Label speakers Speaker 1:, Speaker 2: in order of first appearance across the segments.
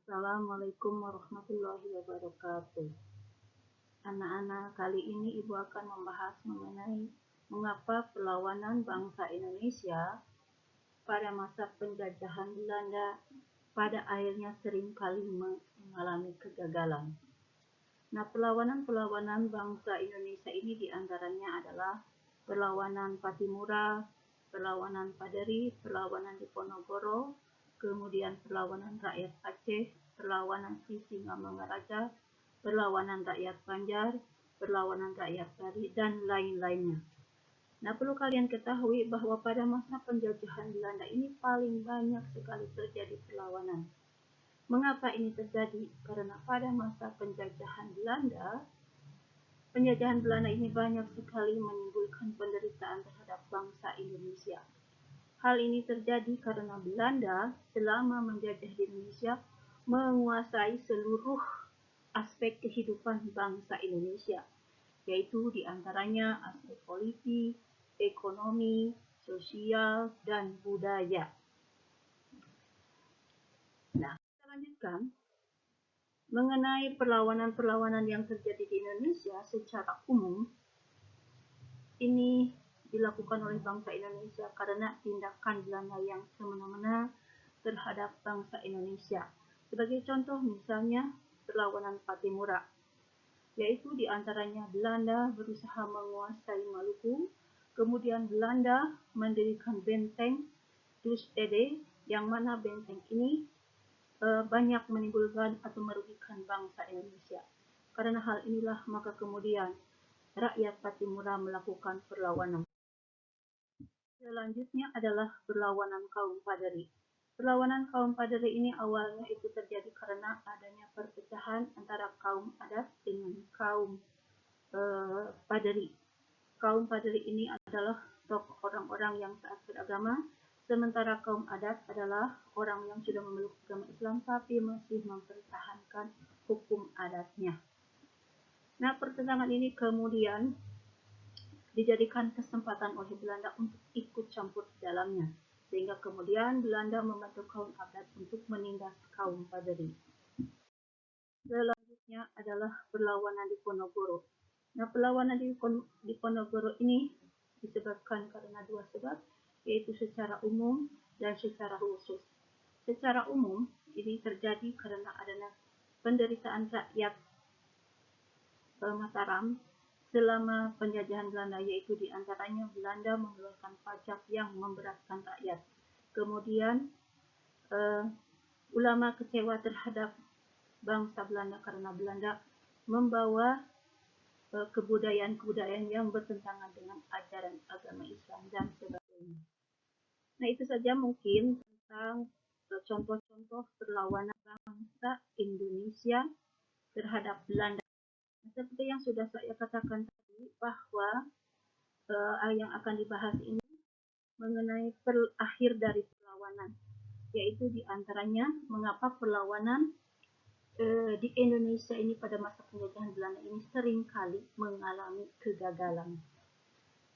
Speaker 1: Assalamualaikum warahmatullahi wabarakatuh. Anak-anak, kali ini Ibu akan membahas mengenai mengapa perlawanan bangsa Indonesia pada masa penjajahan Belanda pada akhirnya seringkali mengalami kegagalan. Nah, perlawanan-perlawanan bangsa Indonesia ini diantaranya adalah perlawanan Patimura, perlawanan Paderi, perlawanan Diponegoro, kemudian perlawanan rakyat Aceh, perlawanan Sisingamangaraja, perlawanan rakyat Banjar, perlawanan rakyat Bali, dan lain-lainnya. Nah, perlu kalian ketahui bahwa pada masa penjajahan Belanda ini paling banyak sekali terjadi perlawanan. Mengapa ini terjadi? Karena pada masa penjajahan Belanda ini banyak sekali menimbulkan penderitaan terhadap bangsa Indonesia. Hal ini terjadi karena Belanda selama menjajah di Indonesia menguasai seluruh aspek kehidupan bangsa Indonesia, yaitu diantaranya aspek politik, ekonomi, sosial, dan budaya. Nah, kita lanjutkan mengenai perlawanan-perlawanan yang terjadi di Indonesia secara umum. Ini dilakukan oleh bangsa Indonesia karena tindakan Belanda yang semena-mena terhadap bangsa Indonesia. Sebagai contoh misalnya perlawanan Patimura, yaitu diantaranya Belanda berusaha menguasai Maluku, kemudian Belanda mendirikan benteng Dus Ede, yang mana benteng ini banyak menimbulkan atau merugikan bangsa Indonesia. Karena hal inilah maka kemudian rakyat Patimura melakukan perlawanan. Selanjutnya adalah perlawanan kaum Paderi. Perlawanan kaum Paderi ini awalnya itu terjadi karena adanya perpecahan antara kaum adat dengan kaum Paderi. Kaum Paderi ini adalah tokoh orang-orang yang taat beragama, sementara kaum adat adalah orang yang sudah memeluk agama Islam tapi masih mempertahankan hukum adatnya. Nah, pertentangan ini kemudian dijadikan kesempatan oleh Belanda untuk ikut campur di dalamnya, sehingga kemudian Belanda membantu kaum adat untuk menindas kaum Paderi. Selanjutnya adalah perlawanan Diponegoro. Nah, perlawanan Diponegoro ini disebabkan karena dua sebab, yaitu secara umum dan secara khusus. Secara umum, ini terjadi karena adanya penderitaan rakyat Mataram selama penjajahan Belanda, yaitu diantaranya Belanda mengeluarkan pajak yang memberatkan rakyat. Kemudian ulama kecewa terhadap bangsa Belanda karena Belanda membawa kebudayaan-kebudayaan yang bertentangan dengan ajaran agama Islam dan sebagainya. Nah, itu saja mungkin tentang contoh-contoh perlawanan bangsa Indonesia terhadap Belanda. Seperti yang sudah saya katakan tadi, bahwa yang akan dibahas ini mengenai akhir dari perlawanan, yaitu diantaranya mengapa perlawanan di Indonesia ini pada masa penjajahan Belanda ini seringkali mengalami kegagalan.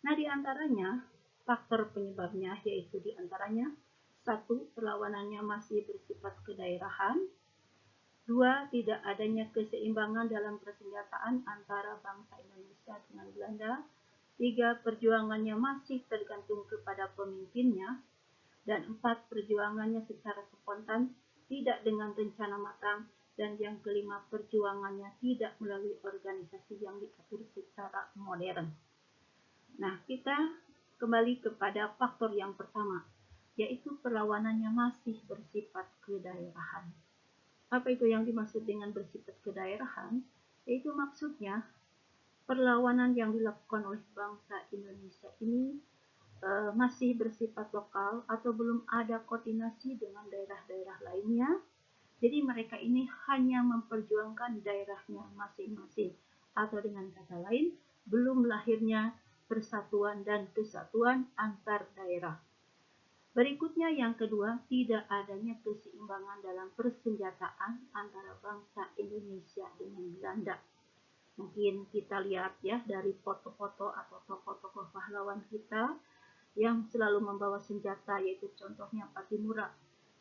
Speaker 1: Nah, diantaranya faktor penyebabnya yaitu diantaranya 1. Perlawanannya masih bersifat kedaerahan. 2. Tidak adanya keseimbangan dalam persenjataan antara bangsa Indonesia dengan Belanda. 3. Perjuangannya masih tergantung kepada pemimpinnya. Dan 4. Perjuangannya secara spontan, tidak dengan rencana matang. Dan yang kelima, perjuangannya tidak melalui organisasi yang diatur secara modern. Nah, kita kembali kepada faktor yang pertama, yaitu perlawanannya masih bersifat kedaerahan. Apa itu yang dimaksud dengan bersifat kedaerahan? Yaitu maksudnya perlawanan yang dilakukan oleh bangsa Indonesia ini masih bersifat lokal atau belum ada koordinasi dengan daerah-daerah lainnya. Jadi mereka ini hanya memperjuangkan daerahnya masing-masing, atau dengan kata lain, belum lahirnya persatuan dan kesatuan antar daerah. Berikutnya yang kedua, tidak adanya keseimbangan dalam persenjataan antara bangsa Indonesia dengan Belanda. Mungkin kita lihat ya dari foto-foto atau tokoh-tokoh pahlawan kita yang selalu membawa senjata, yaitu contohnya Patimura.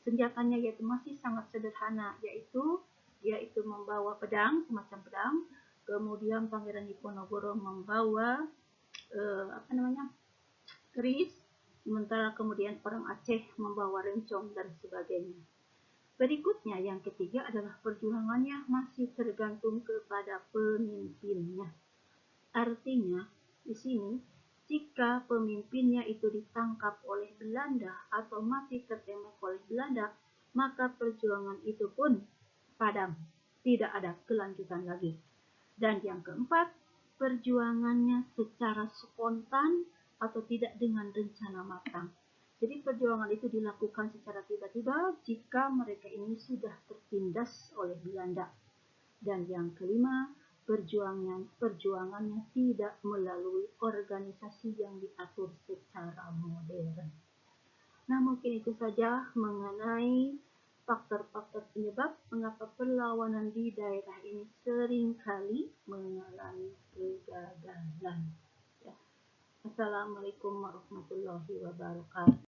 Speaker 1: senjatanya yaitu masih sangat sederhana, yaitu membawa pedang, semacam pedang. Kemudian Pangeran Diponegoro membawa keris, sementara kemudian orang Aceh membawa rencong dan sebagainya. Berikutnya yang ketiga adalah perjuangannya masih tergantung kepada pemimpinnya. Artinya di sini jika pemimpinnya itu ditangkap oleh Belanda atau mati tertembak oleh Belanda, maka perjuangan itu pun padam, tidak ada kelanjutan lagi. Dan yang keempat, perjuangannya secara spontan atau tidak dengan rencana matang. Jadi perjuangan itu dilakukan secara tiba-tiba jika mereka ini sudah tertindas oleh Belanda. Dan yang kelima, perjuangannya tidak melalui organisasi yang diatur secara modern. Nah, mungkin itu saja mengenai faktor-faktor penyebab mengapa perlawanan di daerah ini seringkali mengalami kegagalan. Ya. Assalamualaikum warahmatullahi wabarakatuh.